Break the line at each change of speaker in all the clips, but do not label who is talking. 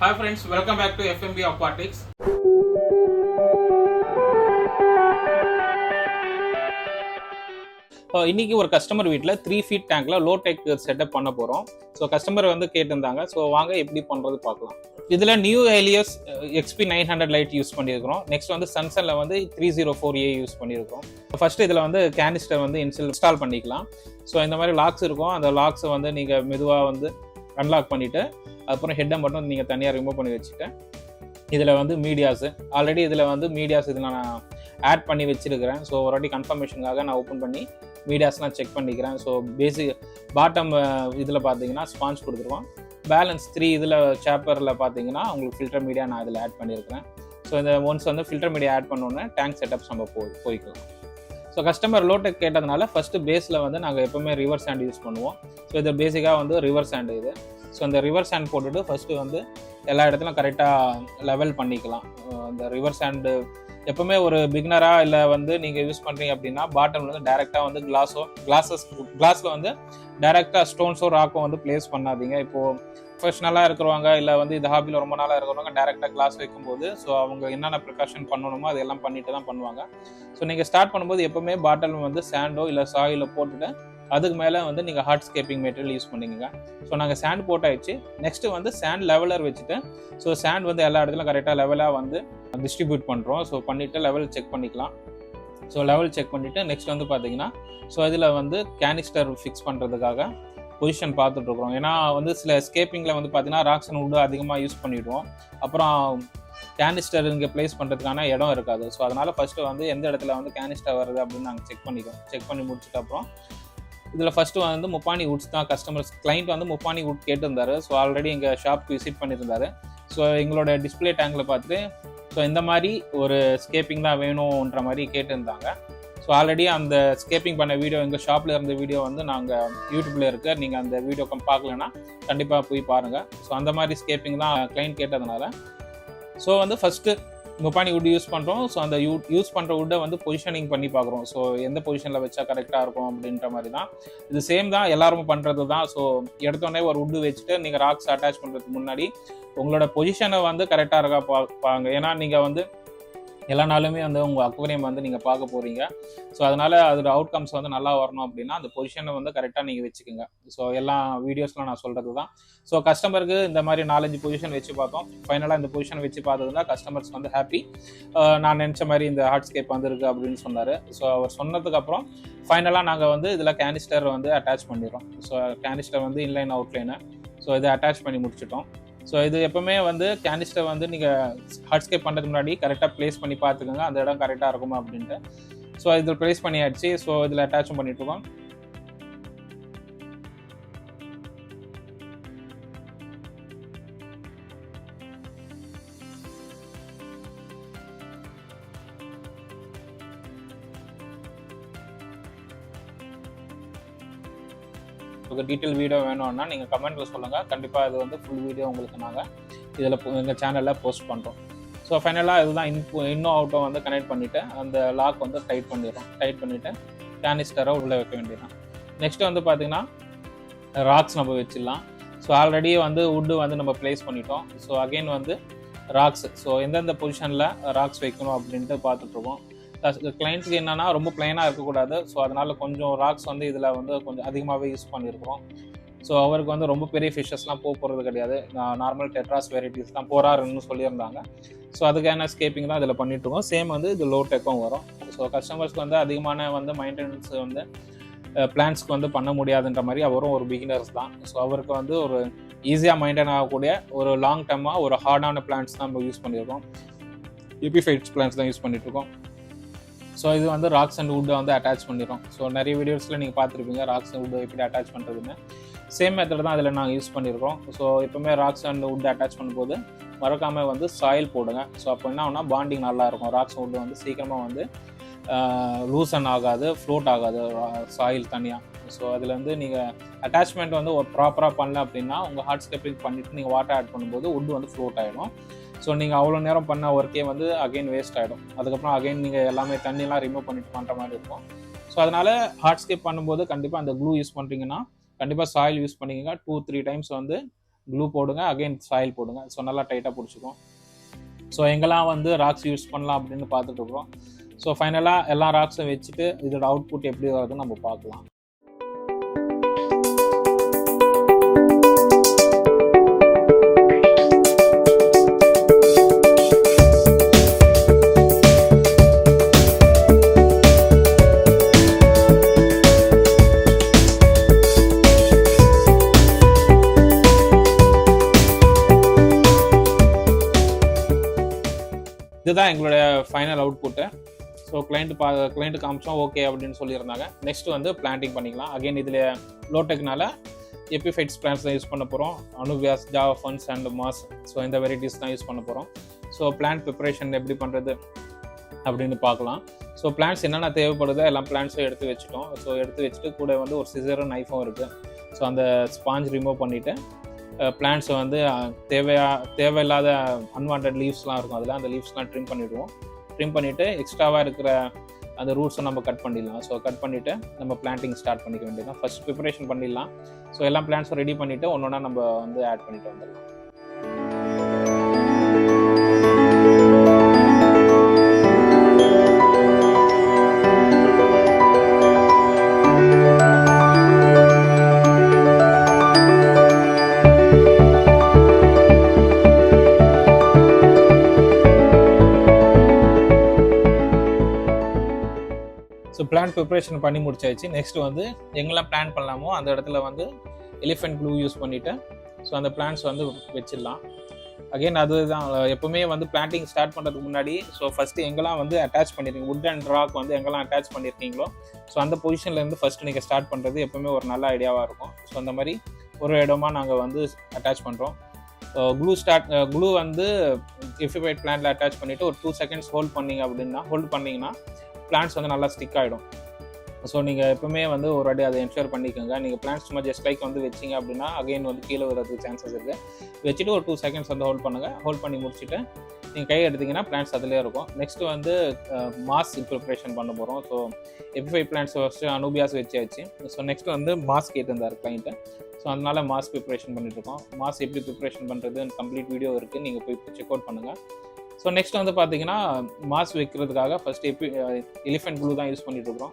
Hi friends, welcome back to FMB Aquatics. இன்னைக்கு ஒரு customer வீட்டில் 3 feet டேங்க்ல லோ டெக் செட்டப் பண்ண போகிறோம். ஸோ கஸ்டமர் வந்து கேட்டிருந்தாங்க. ஸோ வாங்க எப்படி பண்ணுறது பார்க்கலாம். இதில் நியூ ஹேலியஸ் XP 900 லைட் யூஸ் பண்ணியிருக்கிறோம். நெக்ஸ்ட் வந்து சன்சனில் வந்து 304A யூஸ் பண்ணியிருக்கிறோம். ஃபர்ஸ்ட் இதில் வந்து கேனிஸ்டர் வந்து இன்ஸ்டால் பண்ணிக்கலாம். ஸோ இந்த மாதிரி லாக்ஸ் இருக்கும். அந்த லாக்ஸை வந்து நீங்கள் மெதுவாக வந்து அன்லாக் பண்ணிவிட்டு அப்புறம் ஹெட்டை மட்டும் நீங்கள் தனியாக ரிமூவ் பண்ணி வச்சுட்டு இதில் வந்து மீடியாஸு ஆல்ரெடி இதில் வந்து மீடியாஸ் இதில் நான் ஆட் பண்ணி வச்சுருக்கிறேன். ஸோ ஒரு வாட்டி கன்ஃபர்மேஷனுக்காக நான் ஓப்பன் பண்ணி மீடியாஸ்லாம் செக் பண்ணிக்கிறேன். ஸோ பேசிக் பாட்டம் இதில் பார்த்தீங்கன்னா ஸ்பான்ஸ் கொடுத்துருவோம். பேலன்ஸ் 3 இதில் சாப்பரில் பார்த்தீங்கன்னா உங்களுக்கு ஃபில்டர் மீடியா நான் இதில் ஆட் பண்ணியிருக்கிறேன். ஸோ இந்த ஒன்ஸ் வந்து ஃபில்டர் மீடியா ஆட் பண்ணோன்னே டேங்க் செட்டப்ஸ் நம்ம போய்க்கலாம். ஸோ கஸ்டமர் லோடெக் கேட்டதுனால ஃபஸ்ட்டு பேஸில் வந்து நாங்கள் எப்போவுமே ரிவர் சாண்ட் யூஸ் பண்ணுவோம். ஸோ இது பேசிக்காக வந்து ரிவர் சாண்ட் இது. ஸோ இந்த ரிவர் சாண்ட் போட்டுட்டு ஃபஸ்ட்டு வந்து எல்லா இடத்துலையும் கரெக்டாக லெவல் பண்ணிக்கலாம். இந்த ரிவர் சாண்டு எப்போவுமே ஒரு பிகினராக இல்லை வந்து நீங்கள் யூஸ் பண்ணுறீங்க அப்படின்னா பாட்டமில் வந்து டேரெக்டாக வந்து கிளாஸில் வந்து டேரெக்டாக ஸ்டோன்ஸோ ராக்கோ வந்து பிளேஸ் பண்ணாதீங்க. இப்போது ப்ரொஃபஷ்னலாக இருக்கிறவங்க இல்லை வந்து இந்த ஹாபியில் ரொம்ப நாளாக இருக்கிறவங்க டேரெக்டாக கிளாஸ் வைக்கும்போது ஸோ அவங்க என்னென்ன ப்ரிகாஷன் பண்ணணுமோ அதெல்லாம் பண்ணிட்டு தான் பண்ணுவாங்க. ஸோ நீங்கள் ஸ்டார்ட் பண்ணும்போது எப்போவுமே பாட்டில் வந்து சாண்டோ இல்லை சாயிலோ போட்டுட்டு அதுக்கு மேலே வந்து நீங்கள் ஹார்ட் ஸ்கேப்பிங் மெட்டீரியல் யூஸ் பண்ணிக்கோங்க. ஸோ நாங்கள் சாண்ட் போட்டாயிடுச்சு. நெக்ஸ்ட்டு வந்து சாண்ட் லெவலர் வச்சுட்டு ஸோ சாண்ட் வந்து எல்லா இடத்துலையும் கரெக்டாக லெவலாக வந்து டிஸ்ட்ரிபியூட் பண்ணுறோம். ஸோ பண்ணிவிட்டு லெவல் செக் பண்ணிக்கலாம். ஸோ லெவல் செக் பண்ணிவிட்டு நெக்ஸ்ட் வந்து பார்த்தீங்கன்னா ஸோ இதில் வந்து கேனிஸ்டர் ஃபிக்ஸ் பண்ணுறதுக்காக பொசிஷன் பார்த்துட்ருக்குறோம். ஏன்னா வந்து சில ஸ்கேப்பிங்கில் வந்து பார்த்தீங்கன்னா ராக்ஸ் அண்ட் வுட்டு அதிகமாக யூஸ் பண்ணிவிடுவோம். அப்புறம் கேனிஸ்டர் இங்கே ப்ளேஸ் பண்ணுறதுக்கான இடம் இருக்காது. ஸோ அதனால் ஃபஸ்ட்டு வந்து எந்த இடத்துல வந்து கேனிஸ்டர் வருது அப்படின்னு நாங்கள் செக் பண்ணி முடிச்சுட்டு அப்புறம் இதில் ஃபஸ்ட்டு வந்து முப்பானி வுட்ஸ் தான் கிளைண்ட் வந்து முப்பானி வுட் கேட்டிருந்தாரு. ஸோ ஆல்ரெடி எங்கள் ஷாப்க்கு விசிட் பண்ணியிருந்தாரு. ஸோ எங்களோட டிஸ்பிளே டேங்கில் பார்த்துட்டு ஸோ இந்த மாதிரி ஒரு ஸ்கேப்பிங் தான் வேணுன்ற மாதிரி கேட்டிருந்தாங்க. ஸோ ஆல்ரெடி அந்த ஸ்கேப்பிங் பண்ண வீடியோ எங்கள் ஷாப்பில் இருந்த வீடியோ வந்து நாங்கள் யூடியூப்பில் இருக்க நீங்கள் அந்த வீடியோ பார்க்கலன்னா கண்டிப்பாக போய் பாருங்கள். ஸோ அந்த மாதிரி ஸ்கேப்பிங் தான் கிளைண்ட் கேட்டதுனால ஸோ வந்து ஃபஸ்ட்டு முப்பானி வுட் யூஸ் பண்ணுறோம். ஸோ அந்த யூஸ் பண்ணுற வுட்டை வந்து பொசிஷனிங் பண்ணி பார்க்குறோம். ஸோ எந்த பொசிஷனில் வச்சா கரெக்டாக இருக்கும் அப்படின்ற மாதிரி தான். இது சேம் தான் எல்லாரும் பண்ணுறது தான். ஸோ எடுத்தோடனே ஒரு வுட்டு வச்சுட்டு நீங்கள் ராக்ஸ் அட்டாச் பண்ணுறதுக்கு முன்னாடி உங்களோட பொசிஷனை வந்து கரெக்டாக இருக்கா பாருங்க. ஏன்னா நீங்கள் வந்து எல்லா நாளுமே வந்து உங்கள் அக்வேரியம் வந்து நீங்கள் பார்க்க போகிறீங்க. ஸோ அதனால் அதோட அவுட்கம்ஸ் வந்து நல்லா வரணும் அப்படின்னா அந்த பொசிஷனை வந்து கரெக்டாக நீங்கள் வச்சுக்கோங்க. ஸோ எல்லா வீடியோஸ்லாம் நான் சொல்கிறது தான். ஸோ கஸ்டமருக்கு இந்த மாதிரி 4-5 பொசிஷன் வச்சு பார்த்தோம். ஃபைனலாக இந்த பொசிஷன் வச்சு பார்த்ததுனா கஸ்டமர்ஸ் வந்து ஹாப்பி. நான் நினச்ச மாதிரி இந்த ஹார்ட்ஸ்கேப் வந்துருக்கு அப்படின்னு சொன்னார். ஸோ அவர் சொன்னதுக்கப்புறம் ஃபைனலாக நாங்கள் வந்து இதில் கேனிஸ்டர் வந்து அட்டாச் பண்ணிடுறோம். ஸோ கேனிஸ்டர் வந்து இன்லைன் அவுட்லைனு ஸோ இதை அட்டாச் பண்ணி முடிச்சிட்டோம். ஸோ இது எப்போவுமே வந்து கேனிஸ்டர் வந்து நீங்கள் ஹார்ட்ஸ்கேப் பண்ணுறதுக்கு முன்னாடி கரெக்டாக ப்ளேஸ் பண்ணி பார்த்துக்கோங்க அந்த இடம் கரெக்டாக இருக்குமா அப்படின்ட்டு. ஸோ இதில் ப்ளேஸ் பண்ணியாச்சு. ஸோ இதில் அட்டாச்சும் பண்ணிட்டுருக்கோம். டீட்டெயில் வீடியோ வேணும்னா நீங்கள் கமெண்ட்டில் சொல்லுங்கள். கண்டிப்பாக இது வந்து ஃபுல் வீடியோ உங்களுக்கு நாங்கள் இதில் எங்கள் சேனலில் போஸ்ட் பண்ணுறோம். ஸோ ஃபைனலாக இதுதான் இன்னும் அவுட்டோ வந்து கனெக்ட் பண்ணிவிட்டு அந்த லாக் வந்து டைட் பண்ணிவிட்டு கேனிஸ்டரை உள்ளே வைக்க வேண்டியதான். நெக்ஸ்ட்டு வந்து பார்த்திங்கன்னா ராக்ஸ் நம்ம வச்சிடலாம். ஸோ ஆல்ரெடி வந்து வுட்டு வந்து நம்ம ப்ளேஸ் பண்ணிட்டோம். ஸோ அகெயின் வந்து ராக்ஸ் ஸோ எந்தெந்த பொசிஷனில் ராக்ஸ் வைக்கணும் அப்படின்ட்டு பார்த்துட்ருக்கோம். கிளைண்ட்ஸுக்கு என்னென்னா ரொம்ப பிளைனாக இருக்கக்கூடாது. ஸோ அதனால் கொஞ்சம் ராக்ஸ் வந்து இதில் வந்து கொஞ்சம் அதிகமாகவே யூஸ் பண்ணியிருக்கிறோம். ஸோ அவருக்கு வந்து ரொம்ப பெரிய ஃபிஷ்ஷஸ்லாம் போகிறது கிடையாது. நார்மல் டெட்ராஸ் வெரைட்டிஸ் தான் போகிறாருன்னு சொல்லியிருந்தாங்க. ஸோ அதுக்கான ஸ்கேப்பிங் தான் இதில் பண்ணிட்டுருக்கோம். சேம் வந்து இது லோ டெக்கும் வரும். ஸோ கஸ்டமர்ஸ்க்கு வந்து அதிகமான வந்து மெயின்டெனன்ஸ் வந்து பிளான்ஸ்க்கு வந்து பண்ண முடியாதுன்ற மாதிரி அவரும் ஒரு பிகினர்ஸ் தான். ஸோ அவருக்கு வந்து ஒரு ஈஸியாக மெயின்டைன் ஆகக்கூடிய ஒரு லாங் டர்மாக ஒரு ஹார்டான பிளான்ஸ் தான் நம்ம யூஸ் பண்ணியிருக்கோம். எபிஃபைட்ஸ் பிளான்ஸ் தான் யூஸ் பண்ணிகிட்ருக்கோம். ஸோ இது வந்து ராக்ஸ் அண்ட் வுட்டை வந்து அட்டாச் பண்ணிடுறோம். ஸோ நிறைய வீடியோஸில் நீங்கள் பார்த்துருப்பீங்க ராக்ஸ் அண்ட் வுட்டை எப்படி அட்டாச் பண்ணுறதுன்னு. சேம் மெத்தட் தான் அதில் நாங்கள் யூஸ் பண்ணியிருக்கோம். ஸோ எப்போவுமே ராக்ஸ் அண்ட் வுட் அட்டாச் பண்ணும்போது மறக்காமல் வந்து சாயில் போடுங்க. ஸோ அப்போ என்ன ஆகுனா பாண்டிங் நல்லாயிருக்கும். ராக்ஸ் வுட்டு வந்து சீக்கிரமாக வந்து லூசன் ஆகாது, ஃப்ளோட் ஆகாது சாயில் தனியாக. ஸோ அதில் வந்து நீங்கள் அட்டாச்மெண்ட் வந்து ஒரு ப்ராப்பராக பண்ணல அப்படின்னா உங்கள் ஹார்ட் ஸ்கேப்பிங் பண்ணிவிட்டு நீங்கள் வாட்டர் ஆட் பண்ணும்போது வுட்டு வந்து ஃப்ளோட் ஆகிடும். ஸோ நீங்கள் அவ்வளோ நேரம் பண்ண ஒர்க்கே வந்து அகெயின் வேஸ்ட் ஆகிடும். அதுக்கப்புறம் அகெயின் நீங்கள் எல்லாமே தண்ணியெலாம் ரிமூவ் பண்ணிட்டு பண்ணுற மாதிரி இருக்கும். ஸோ அதனால் ஹார்ட்ஸ்கேப் பண்ணும்போது கண்டிப்பாக அந்த க்ளூ யூஸ் பண்ணுறீங்கன்னா கண்டிப்பாக சாயில் யூஸ் பண்ணிக்கோங்க. 2-3 டைம்ஸ் வந்து க்ளூ போடுங்க, அகைன் சாயில் போடுங்க. ஸோ நல்லா டைட்டாக பிடிச்சிக்கும். ஸோ எங்கெல்லாம் வந்து ராக்ஸ் யூஸ் பண்ணலாம் அப்படின்னு பார்த்துட்டு இருக்கிறோம். ஸோ ஃபைனலாக எல்லா ராக்ஸும் வச்சுட்டு இதோட அவுட்புட் எப்படி வருதுன்னு நம்ம பார்க்கலாம். இதுதான் எங்களுடைய ஃபைனல் அவுட்புட்டு. ஸோ கிளைண்ட்டு காமிச்சோம், ஓகே அப்படின்னு சொல்லியிருந்தாங்க. நெக்ஸ்ட் வந்து பிளான்டிங் பண்ணிக்கலாம். அகைன் இதில் லோடெக்னால எபிஃபைட்ஸ் பிளான்ஸ் தான் யூஸ் பண்ண போகிறோம். Anubias, Java ferns and moss, so இந்த வெரைட்டிஸ் தான் யூஸ் பண்ண போகிறோம். ஸோ பிளான்ட் ப்ரிப்பரேஷன் எப்படி பண்ணுறது அப்படின்னு பார்க்கலாம். ஸோ பிளான்ஸ் என்னென்ன தேவைப்படுதோ எல்லாம் பிளான்ஸும் எடுத்து வச்சுட்டோம். ஸோ எடுத்து வச்சுட்டு கூட வந்து ஒரு சிசரும் நைஃபும் இருக்குது. ஸோ அந்த ஸ்பாஞ்ச் ரிமூவ் பண்ணிவிட்டு பிளான்ட்ஸை வந்து தேவையில்லாத அன்வான்ட் லீவ்ஸ்லாம் இருக்கும், அதில் அந்த லீவ்ஸ்லாம் ட்ரிம் பண்ணிவிடுவோம். ட்ரிம் பண்ணிவிட்டு எக்ஸ்ட்ராவாக இருக்கிற அந்த ரூட்ஸை நம்ம கட் பண்ணிடலாம். ஸோ கட் பண்ணிவிட்டு நம்ம பிளான்டிங் ஸ்டார்ட் பண்ணிக்க வேண்டியது தான். ஃபஸ்ட் ப்ரிப்பரேஷன் பண்ணிடலாம். ஸோ எல்லாம் பிளான்ட்ஸும் ரெடி பண்ணிவிட்டு ஒன்றா நம்ம வந்து ஆட் பண்ணிட்டு வந்துடலாம். ஸோ பிளான்ட் ப்ரிப்பரேஷன் பண்ணி முடிச்சாச்சு. நெக்ஸ்ட் வந்து எங்கெல்லாம் பிளான் பண்ணலாமோ அந்த இடத்துல வந்து எலிஃபென்ட் க்ளூ யூஸ் பண்ணிவிட்டு ஸோ அந்த பிளான்ட்ஸ் வந்து வச்சிடலாம். அகெயின் அதுதான் எப்போவுமே வந்து பிளான்டிங் ஸ்டார்ட் பண்ணுறதுக்கு முன்னாடி ஸோ ஃபஸ்ட்டு எங்கெல்லாம் வந்து அட்டாச் பண்ணியிருக்கீங்க, வுட் அண்ட் ராக் வந்து எங்கெல்லாம் அட்டாச் பண்ணியிருக்கீங்களோ ஸோ அந்த பொசிஷன்லேருந்து ஃபஸ்ட்டு நீங்கள் ஸ்டார்ட் பண்ணுறது எப்போவுமே ஒரு நல்ல ஐடியாவாக இருக்கும். ஸோ அந்த மாதிரி ஒரு இடமா நாங்கள் வந்து அட்டாச் பண்ணுறோம். க்ளூ வந்து எஃபிஃபைட் பிளான்ட்டில் அட்டாச் பண்ணிவிட்டு ஒரு 2 செகண்ட்ஸ் ஹோல்ட் பண்ணிங்கன்னா பிளான்ட்ஸ் வந்து நல்லா ஸ்டிக் ஆகிடும். ஸோ நீங்கள் எப்பவுமே வந்து ஒரு வாட்டி அதை என்ஷூர் பண்ணிக்கோங்க. நீங்கள் பிளான்ட்ஸ் சும்மா ஜஸ்ட் லைக் வந்து வச்சிங்க அப்படின்னா அகைன் வந்து கீழே வரதுக்கு சான்சஸ் இருக்குது. வச்சுட்டு ஒரு 2 செகண்ட்ஸ் வந்து ஹோல்ட் பண்ணுங்கள். ஹோல்ட் பண்ணி முடிச்சுட்டு நீங்கள் கை எடுத்திங்கன்னா பிளான்ட்ஸ் அதிலே இருக்கும். நெக்ஸ்ட்டு வந்து மாஸ் ப்ரிப்பரேஷன் பண்ண போகிறோம். ஸோ எஃபி பிளான்ட்ஸ் ஃபஸ்ட்டு அனுபியாஸ் வச்சாச்சு. ஸோ நெக்ஸ்ட் வந்து மாஸ் கேட்டிருந்தார் கிளைண்ட்டு. ஸோ அதனால் மாஸ் ப்ரிப்பரேஷன் பண்ணிட்டுருக்கோம். மாஸ் எப்படி ப்ரிப்பரேஷன் பண்ணுறது கம்ப்ளீட் வீடியோ இருக்குது, நீங்கள் போய் செக் அவுட் பண்ணுங்கள். ஸோ நெக்ஸ்ட் வந்து பார்த்தீங்கன்னா மாஸ் வைக்கிறதுக்காக ஃபஸ்ட்டு எலிஃபென்ட் க்ளூ தான் யூஸ் பண்ணிட்டுருக்கோம்.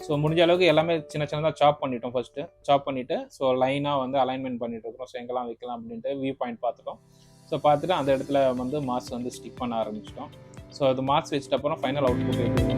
ஸோ முடிஞ்ச அளவுக்கு எல்லாமே சின்னதாக சாப் பண்ணிவிட்டு ஸோ லைனாக வந்து அலைன்மெண்ட் பண்ணிட்டுருக்கோம். ஸோ எங்கெல்லாம் வைக்கலாம் அப்படின்ட்டு வியூ பாயிண்ட் பார்த்துட்டோம். ஸோ பார்த்துட்டு அந்த இடத்துல வந்து மாஸ் வந்து ஸ்டிக் பண்ண ஆரம்பிச்சிட்டோம். ஸோ அது மாஸ் வச்சிட்ட அப்புறம் ஃபைனல் அவுட்புட் எப்படி.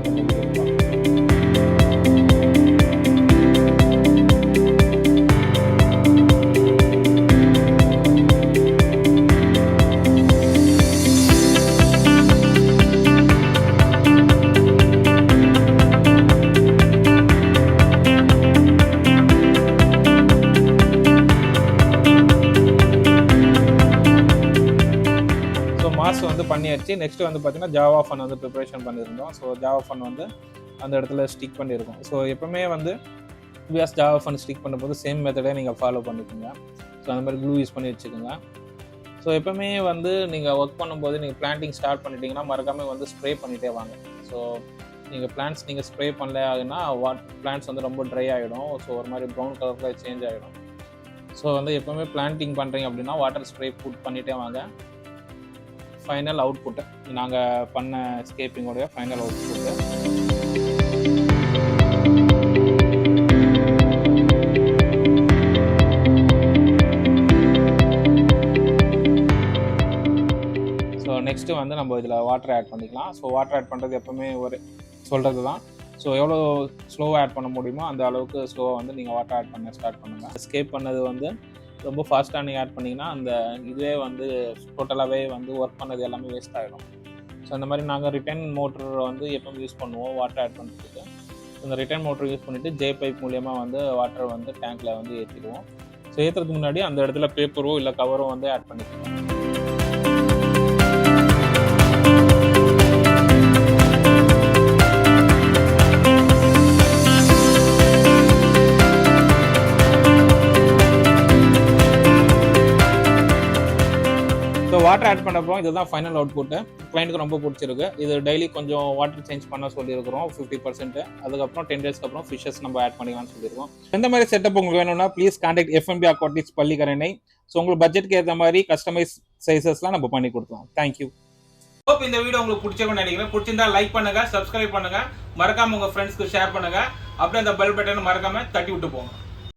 வந்து பண்ணியாச்சு. நெக்ஸ்ட் வந்து பார்த்தீங்கன்னா ஜாவா ஃபன் வந்து ப்ரிப்பரேஷன் பண்ணியிருந்தோம். ஸோ ஜாவா ஃபன் வந்து அந்த இடத்துல ஸ்டிக் பண்ணியிருக்கோம். ஸோ எப்பவுமே வந்து ஜாவா ஃபன் ஸ்டிக் பண்ணும்போது சேம் மெத்தடே நீங்கள் ஃபாலோ பண்ணிக்கோங்க. ஸோ அந்த மாதிரி க்ளூ யூஸ் பண்ணி வச்சுக்கோங்க. ஸோ எப்பவுமே வந்து நீங்கள் ஒர்க் பண்ணும்போது நீங்கள் பிளான்டிங் ஸ்டார்ட் பண்ணிட்டீங்கன்னா மறக்காமல் வந்து ஸ்ப்ரே பண்ணிகிட்டே வாங்க. ஸோ நீங்கள் பிளான்ட்ஸ் நீங்கள் ஸ்ப்ரே பண்ணல ஆகுன்னா பிளான்ட்ஸ் வந்து ரொம்ப ட்ரை ஆகிடும். ஸோ ஒரு மாதிரி ப்ரௌன் கலரில் சேஞ்ச் ஆகிடும். ஸோ வந்து எப்போவுமே பிளான்டிங் பண்ணுறீங்க அப்படின்னா வாட்டர் ஸ்ப்ரே பண்ணிகிட்டே வாங்க. ஃபைனல் அவுட்புட்டு நாங்கள் பண்ண ஸ்கேப்பிங்கோடைய ஃபைனல் அவுட்புட்டு. ஸோ நெக்ஸ்ட்டு வந்து நம்ம இதில் வாட்டர் ஆட் பண்ணிக்கலாம். ஸோ வாட்டர் ஆட் பண்ணுறது எப்போவுமே ஒரு சொல்கிறது தான். ஸோ எவ்வளோ ஸ்லோவாக ஆட் பண்ண முடியுமோ அந்த அளவுக்கு ஸ்லோவாக வந்து நீங்கள் வாட்டர் ஆட் பண்ண ஸ்டார்ட் பண்ணுங்கள். ஸ்கேப் பண்ணது வந்து ரொம்ப ஃபாஸ்ட்டாக நீங்கள் ஆட் பண்ணிங்கன்னா அந்த இதுவே வந்து டோட்டலாகவே வந்து ஒர்க் பண்ணது எல்லாமே வேஸ்ட் ஆகிடும். ஸோ அந்த மாதிரி நாங்கள் ரிட்டர்ன் மோட்டர் வந்து எப்பவும் யூஸ் பண்ணுவோம் வாட்டர் ஆட் பண்ணுறதுக்கு. இந்த ரிட்டர்ன் மோட்டர் யூஸ் பண்ணிவிட்டு ஜே பைப் மூலியமாக வந்து வாட்டர் வந்து டேங்க்கில் வந்து ஏற்றிடுவோம். ஸோ ஏற்றுறதுக்கு முன்னாடி அந்த இடத்துல பேப்பரோ இல்லை கவரோ வந்து ஆட் பண்ணிக்குவோம். வாட்டர் ஆட் பண்ணப்போ இதுதான் ஃபைனல் அவுட்புட்டு. கிளைண்ட்டுக்கு ரொம்ப பிடிச்சிருக்கு. இது டெய்லி கொஞ்சம் வாட்டர் சேஞ்ச் பண்ண சொல்லியிருக்கிறோம் 50%. அதுக்கப்புறம் 10 டேஸ்க்கு அப்புறம் ஃபிஷஸ் நம்ம ஆட் பண்ணிக்கலாம்னு சொல்லியிருக்கோம். எந்த மாதிரி செட்டப் உங்களுக்கு வேணும்னா please contact FMB Aquatics Pallikaranai. So உங்களுக்கு பட்ஜெட்டுக்கு ஏற்ற மாதிரி கஸ்டமைஸ் சைஸஸ்லாம் நம்ம பண்ணி கொடுத்தோம். தேங்க்யூ. ஹோப் இந்த வீடியோ உங்களுக்கு பிடிச்சவங்க நினைக்கிறேன். பிடிச்சிருந்தா லைக் பண்ணுங்க, சப்ஸ்கிரைப் பண்ணுங்க, மறக்காம உங்க ஃப்ரெண்ட்ஸ்க்கு ஷேர் பண்ணுங்க, அப்படியே அந்த பெல் பட்டனை மறக்காம தட்டி விட்டு போங்க.